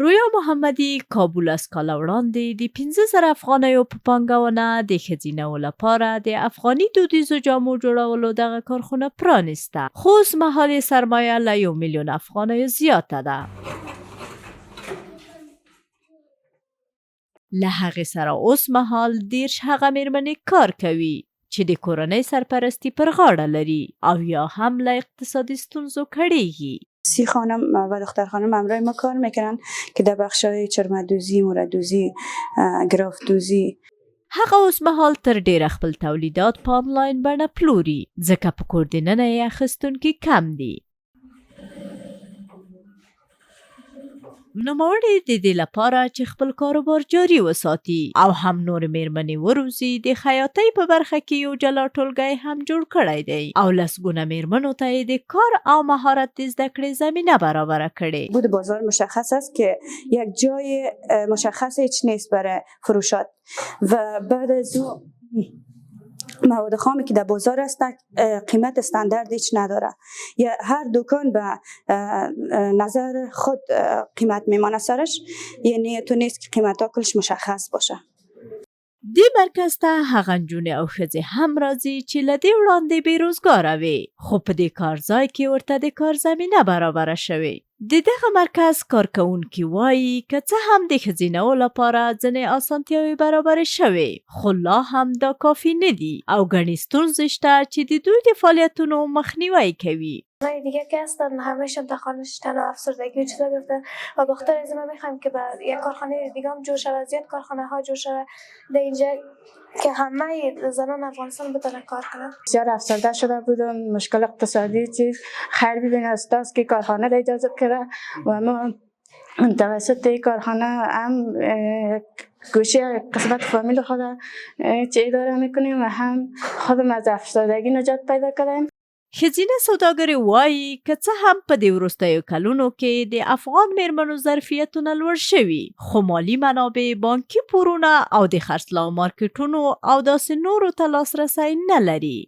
رویا محمدي کابل از کاله وړاندې د 15,000 افغانیو په پانګونه د ښځینه‌و لپاره د افغاني دودیزو جامو جوړولو دغه کارخونه پرانیسته، خو اوس مهال یې سرمایه له 1,000,000 افغانیو زیاته ده. له هغې سره اوس مهال 30 هغه میرمنې کار کوي چې د کورنۍ سرپرستی پر غاړه لري او یا هم له اقتصادي ستونزو کړېږي. 30 خانم و دختر خانم همراه ما کار میکنن که در بخشای چرمدوزی، موردوزی، گرافدوزی. هغه اوس مهال تر ډیره خپل تولیدات په آنلاین بڼه پلوري ځکه په کور دننه یې اخیستونکي کم دي. نوموړي د دې لپاره چې خپل کاروبار جاري وساتي او هم نور میرمنې وروزي د خیاطۍ په برخه کې یو جلا ټولګی هم جوړ کړی دی او لسګونه میرمنو ته یې د کار او مهارت د زده کړې زمینه برابره کړې. بود بازار مشخص است که یک جای مشخص هیچ نیست برای فروشات و بعد از مواد خامی که در بازار است قیمت استاندارد هیچ نداره، یا هر دکان به نظر خود قیمت میمانه سرش، یعنی تو نیست که قیمت ها کلش مشخص باشه. دې مرکز ته هغه نجونې او ښځې هم راځي چې له دې وړاندې بېروزګاره وې خو په دې کار ځای کې ورته د کار زمینه برابره شوې. د دغه مرکز کارکوونکي وایي که څه هم د ښځینه‌و لپاره ځینې اسانتیاوې برابرې شوې خو لا هم دا کافی نه دي او ګڼې ستونزې شته چې د دوی د فعالیتونو مخنیوی کوي. دیگه که هستن همیشه در خانه شدن و افسردگی و چیزا گرفتن و بخاطر از ما میخوایم که به یک کارخانه دیگه هم جور شود، زیاد کارخانه ها جور شود در اینجا که همه زنان افغانستان بتونن کار کنن. بسیار افسرده شده بودم، مشکل اقتصادی چیز خیر ببین است که کارخانه را اجازه کرده و ما توسط این کارخانه هم گوشه قسمت فامیل خود چه اداره میکنیم و هم خودم از افسردگی نجات پیدا کردیم. ښځینه سوداګرې وایي که څه هم په دې وروستیو کلونو کې د افغان میرمنو ظرفیتونه لوړ شوي خو مالي منابع، بانکي پورونه او د خرڅلاو مارکیټونو او داسې نورو ته لاسرسی نه لري.